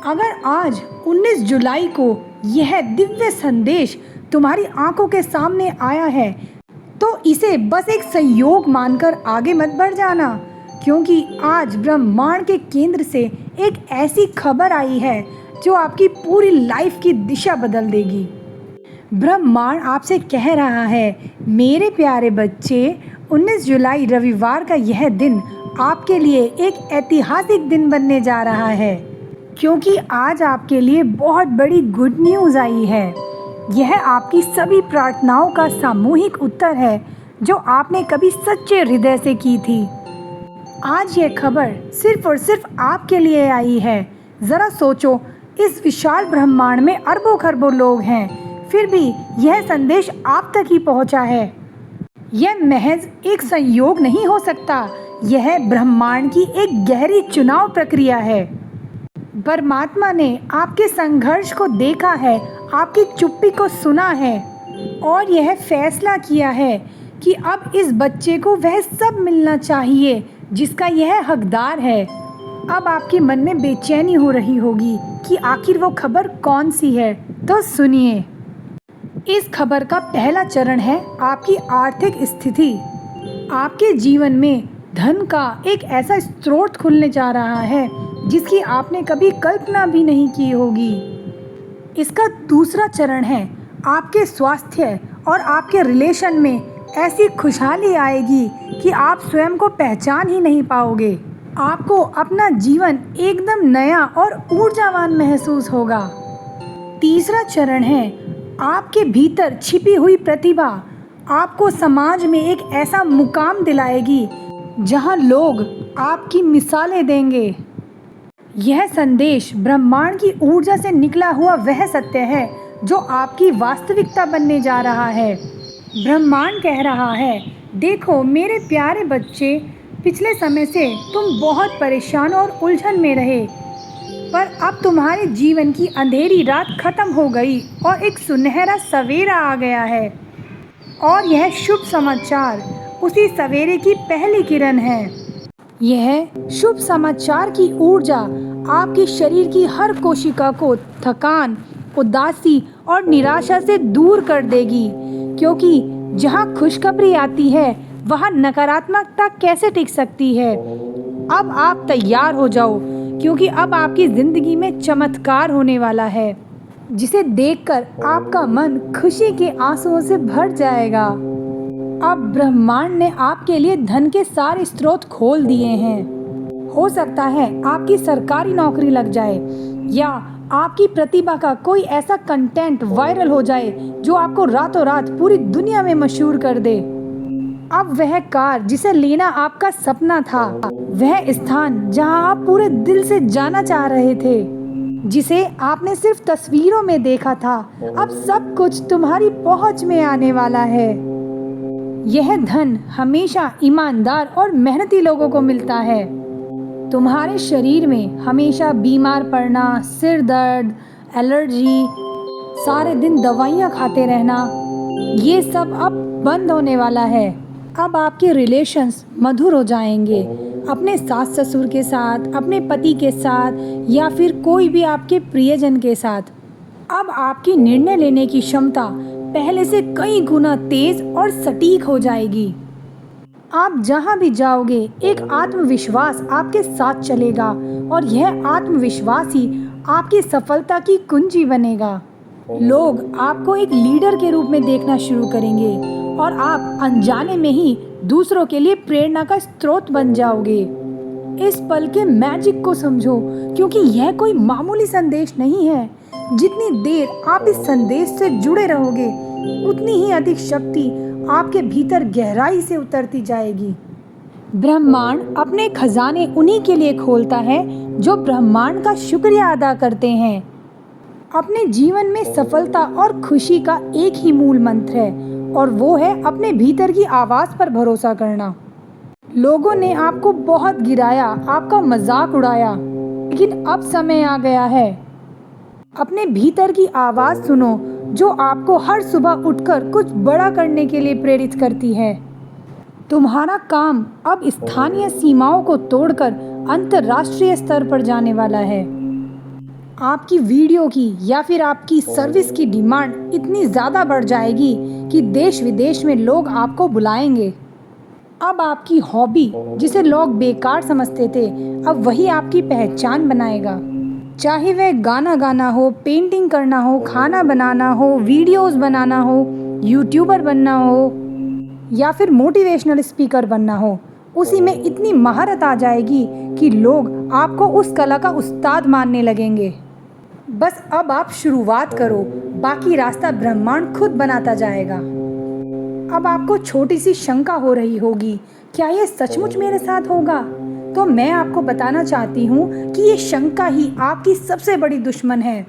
अगर आज 19 जुलाई को यह दिव्य संदेश तुम्हारी आंखों के सामने आया है तो इसे बस एक संयोग मानकर आगे मत बढ़ जाना, क्योंकि आज ब्रह्मांड के केंद्र से एक ऐसी खबर आई है जो आपकी पूरी लाइफ की दिशा बदल देगी। ब्रह्मांड आपसे कह रहा है, मेरे प्यारे बच्चे, 19 जुलाई रविवार का यह दिन आपके लिए एक ऐतिहासिक दिन बनने जा रहा है, क्योंकि आज आपके लिए बहुत बड़ी गुड न्यूज़ आई है। यह आपकी सभी प्रार्थनाओं का सामूहिक उत्तर है जो आपने कभी सच्चे हृदय से की थी। आज यह खबर सिर्फ और सिर्फ आपके लिए आई है। ज़रा सोचो, इस विशाल ब्रह्मांड में अरबों खरबों लोग हैं, फिर भी यह संदेश आप तक ही पहुंचा है। यह महज एक संयोग नहीं हो सकता, यह ब्रह्मांड की एक गहरी चुनाव प्रक्रिया है। परमात्मा ने आपके संघर्ष को देखा है, आपकी चुप्पी को सुना है और यह फैसला किया है कि अब इस बच्चे को वह सब मिलना चाहिए जिसका यह हकदार है। अब आपके मन में बेचैनी हो रही होगी कि आखिर वो खबर कौन सी है, तो सुनिए। इस खबर का पहला चरण है आपकी आर्थिक स्थिति। आपके जीवन में धन का एक ऐसा स्रोत खुलने जा रहा है जिसकी आपने कभी कल्पना भी नहीं की होगी। इसका दूसरा चरण है आपके स्वास्थ्य और आपके रिलेशन में ऐसी खुशहाली आएगी कि आप स्वयं को पहचान ही नहीं पाओगे। आपको अपना जीवन एकदम नया और ऊर्जावान महसूस होगा। तीसरा चरण है आपके भीतर छिपी हुई प्रतिभा आपको समाज में एक ऐसा मुकाम दिलाएगी जहां लोग आपकी मिसालें देंगे। यह संदेश ब्रह्मांड की ऊर्जा से निकला हुआ वह सत्य है जो आपकी वास्तविकता बनने जा रहा है। ब्रह्मांड कह रहा है, देखो मेरे प्यारे बच्चे, पिछले समय से तुम बहुत परेशान और उलझन में रहे, पर अब तुम्हारे जीवन की अंधेरी रात खत्म हो गई और एक सुनहरा सवेरा आ गया है। और यह शुभ समाचार उसी सवेरे की पहली किरण है। यह शुभ समाचार की ऊर्जा आपके शरीर की हर कोशिका को थकान, उदासी और निराशा से दूर कर देगी, क्योंकि जहां खुशखबरी आती है वहां नकारात्मकता कैसे टिक सकती है। अब आप तैयार हो जाओ, क्योंकि अब आपकी ज़िंदगी में चमत्कार होने वाला है जिसे देखकर आपका मन खुशी के आंसुओं से भर जाएगा। अब ब्रह्मांड ने आपके लिए धन के सारे स्रोत खोल दिए हैं। हो सकता है आपकी सरकारी नौकरी लग जाए या आपकी प्रतिभा का कोई ऐसा कंटेंट वायरल हो जाए जो आपको रातों रात पूरी दुनिया में मशहूर कर दे। अब वह कार जिसे लेना आपका सपना था, वह स्थान जहां आप पूरे दिल से जाना चाह रहे थे, जिसे आपने सिर्फ तस्वीरों में देखा था, अब सब कुछ तुम्हारी पहुंच में आने वाला है। यह धन हमेशा ईमानदार और मेहनती लोगों को मिलता है। तुम्हारे शरीर में हमेशा बीमार पड़ना, सिर दर्द, एलर्जी, सारे दिन दवाइयाँ खाते रहना, ये सब अब बंद होने वाला है। अब आपके रिलेशंस मधुर हो जाएंगे, अपने सास ससुर के साथ, अपने पति के साथ या फिर कोई भी आपके प्रियजन के साथ। अब आपकी निर्णय लेने की क्षमता पहले से कई गुना तेज और सटीक हो जाएगी। आप जहां भी जाओगे एक आत्मविश्वास आपके साथ चलेगा और यह आत्मविश्वास ही आपकी सफलता की कुंजी बनेगा। लोग आपको एक लीडर के रूप में देखना शुरू करेंगे और आप अनजाने में ही दूसरों के लिए प्रेरणा का स्रोत बन जाओगे। इस पल के मैजिक को समझो, क्योंकि यह कोई मामूली संदेश नहीं है। जितनी देर आप इस संदेश से जुड़े रहोगे, उतनी ही अधिक शक्ति आपके भीतर गहराई से उतरती जाएगी। ब्रह्मांड अपने खजाने उन्हीं के लिए खोलता है जो ब्रह्मांड का शुक्रिया अदा करते हैं। अपने जीवन में सफलता और खुशी का एक ही मूल मंत्र है, और वो है अपने भीतर की आवाज़ पर भरोसा करना। लोगों ने आपको बहुत गिराया, आपका मजाक उड़ाया, लेकिन अब समय आ गया है। अपने भीतर की आवाज़ सुनो जो आपको हर सुबह उठकर कुछ बड़ा करने के लिए प्रेरित करती है। तुम्हारा काम अब स्थानीय सीमाओं को तोड़कर अंतर्राष्ट्रीय स्तर पर जाने वाला है। आपकी वीडियो की या फिर आपकी सर्विस की डिमांड इतनी ज़्यादा बढ़ जाएगी कि देश विदेश में लोग आपको बुलाएंगे। अब आपकी हॉबी जिसे लोग बेकार समझते थे, अब वही आपकी पहचान बनाएगा। चाहे वह गाना गाना हो, पेंटिंग करना हो, खाना बनाना हो, वीडियोस बनाना हो, यूट्यूबर बनना हो या फिर मोटिवेशनल स्पीकर बनना हो, उसी में इतनी महारत आ जाएगी कि लोग आपको उस कला का उस्ताद मानने लगेंगे। बस अब आप शुरुआत करो, बाकी रास्ता ब्रह्मांड खुद बनाता जाएगा। अब आपको छोटी सी शंका हो रही होगी, क्या ये सचमुच मेरे साथ होगा? तो मैं आपको बताना चाहती हूँ कि ये शंका ही आपकी सबसे बड़ी दुश्मन है।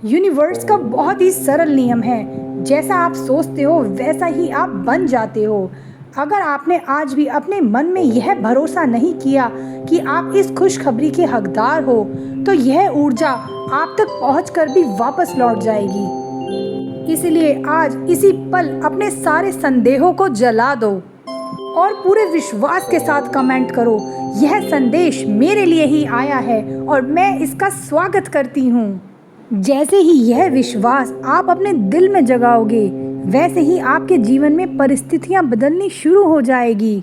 यूनिवर्स का बहुत ही सरल नियम है, जैसा आप सोचते हो वैसा ही आप बन जाते हो। अगर आपने आज भी अपने मन में यह भरोसा नहीं किया कि आप इस खुशखबरी के हकदार हो, तो यह ऊर्जा आप तक पहुंचकर भी वापस लौट जाएगी। इसलिए आज इसी पल अपने सारे संदेहों को जला दो और पूरे विश्वास के साथ कमेंट करो, यह संदेश मेरे लिए ही आया है और मैं इसका स्वागत करती हूँ। जैसे ही यह विश्वास आप अपने दिल में जगाओगे, वैसे ही आपके जीवन में परिस्थितियाँ बदलनी शुरू हो जाएगी।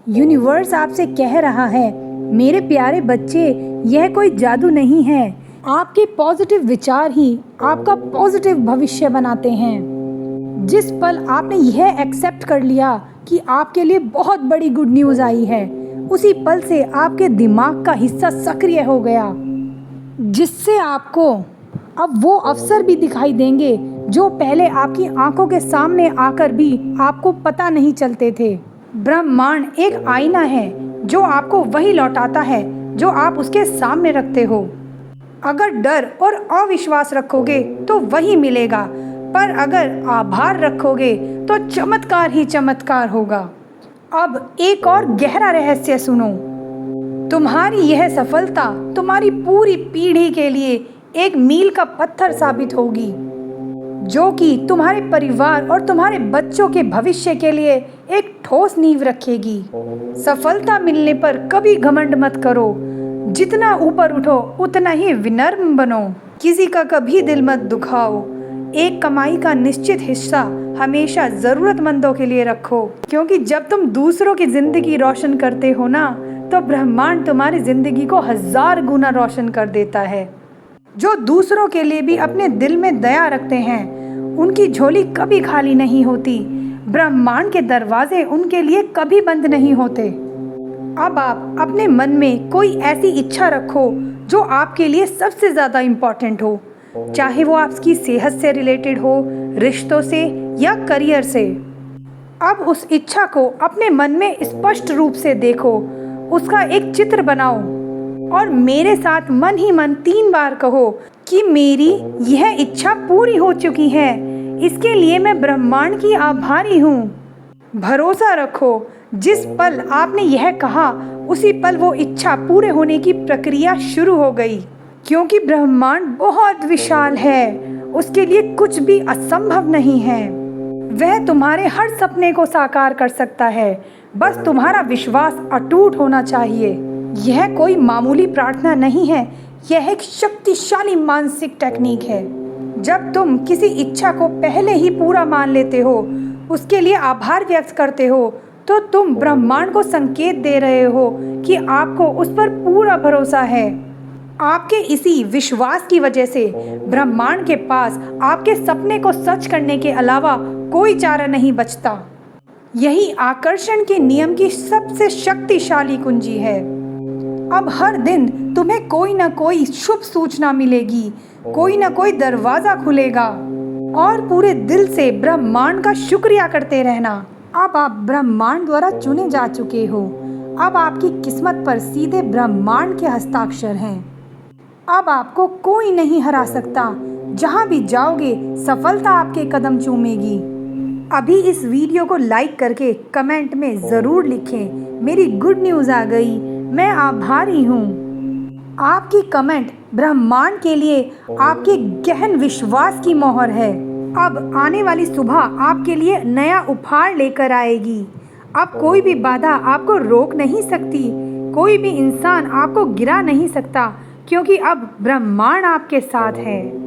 यूनिवर्स आपसे कह रहा है, मेरे प्यारे बच्चे, यह कोई जादू नहीं है। आपके पॉजिटिव विचार ही आपका पॉजिटिव भविष्य बनाते हैं। जिस पल आपने यह एक्सेप्ट कर लिया कि आपके लिए बहुत बड़ी गुड न्यूज़ आई है, उसी पल से आपके दिमाग का हिस्सा सक्रिय हो गया, जिससे आपको अब वो अवसर भी दिखाई देंगे जो पहले आपकी आंखों के सामने आकर भी आपको पता नहीं चलते थे। ब्रह्मांड एक आईना है जो आपको वही लौटाता है जो आप उसके सामने रखते हो। अगर डर और अविश्वास रखोगे तो वही मिलेगा, पर अगर आभार रखोगे तो चमत्कार ही चमत्कार होगा। अब एक और गहरा रहस्य सुनो, तुम्हारी यह सफलता तुम्हारी पूरी पीढ़ी के लिए एक मील का पत्थर साबित होगी, जो कि तुम्हारे परिवार और तुम्हारे बच्चों के भविष्य के लिए एक ठोस नींव रखेगी। सफलता मिलने पर कभी घमंड मत करो, जितना ऊपर उठो उतना ही विनम्र बनो। किसी का कभी दिल मत दुखाओ। एक कमाई का निश्चित हिस्सा हमेशा ज़रूरतमंदों के लिए रखो, क्योंकि जब तुम दूसरों की ज़िंदगी रोशन करते हो ना, तो ब्रह्मांड तुम्हारी ज़िंदगी को 1000 गुना रोशन कर देता है। जो दूसरों के लिए भी अपने दिल में दया रखते हैं, उनकी झोली कभी खाली नहीं होती। ब्रह्मांड के दरवाजे उनके लिए कभी बंद नहीं होते। अब आप अपने मन में कोई ऐसी इच्छा रखो जो आपके लिए सबसे ज़्यादा इम्पॉर्टेंट हो, चाहे वो आपकी सेहत से रिलेटेड हो, रिश्तों से या करियर से। अब उस इच्छा को अपने मन में स्पष्ट रूप से देखो, उसका एक चित्र बनाओ और मेरे साथ मन ही मन 3 बार कहो कि मेरी यह इच्छा पूरी हो चुकी है, इसके लिए मैं ब्रह्मांड की आभारी हूँ। भरोसा रखो, जिस पल आपने यह कहा उसी पल वो इच्छा पूरे होने की प्रक्रिया शुरू हो गई, क्योंकि ब्रह्मांड बहुत विशाल है, उसके लिए कुछ भी असंभव नहीं है। वह तुम्हारे हर सपने को साकार कर सकता है, बस तुम्हारा विश्वास अटूट होना चाहिए। यह कोई मामूली प्रार्थना नहीं है, यह एक शक्तिशाली मानसिक टेक्निक है। जब तुम किसी इच्छा को पहले ही पूरा मान लेते हो, उसके लिए आभार व्यक्त करते हो, तो तुम ब्रह्मांड को संकेत दे रहे हो कि आपको उस पर पूरा भरोसा है। आपके इसी विश्वास की वजह से ब्रह्मांड के पास आपके सपने को सच करने के अलावा कोई चारा नहीं बचता। यही आकर्षण के नियम की सबसे शक्तिशाली कुंजी है। अब हर दिन तुम्हें कोई ना कोई शुभ सूचना मिलेगी, कोई ना कोई दरवाजा खुलेगा, और पूरे दिल से ब्रह्मांड का शुक्रिया करते रहना। अब आप ब्रह्मांड द्वारा चुने जा चुके हो। अब आपकी किस्मत पर सीधे ब्रह्मांड के हस्ताक्षर हैं। अब आपको कोई नहीं हरा सकता। जहाँ भी जाओगे सफलता आपके कदम चूमेगी। अभी इस वीडियो को लाइक करके कमेंट में ज़रूर लिखें, मेरी गुड न्यूज़ आ गई, मैं आभारी हूँ। आपकी कमेंट ब्रह्मांड के लिए आपके गहन विश्वास की मोहर है। अब आने वाली सुबह आपके लिए नया उपहार लेकर आएगी। अब कोई भी बाधा आपको रोक नहीं सकती, कोई भी इंसान आपको गिरा नहीं सकता, क्योंकि अब ब्रह्मांड आपके साथ है।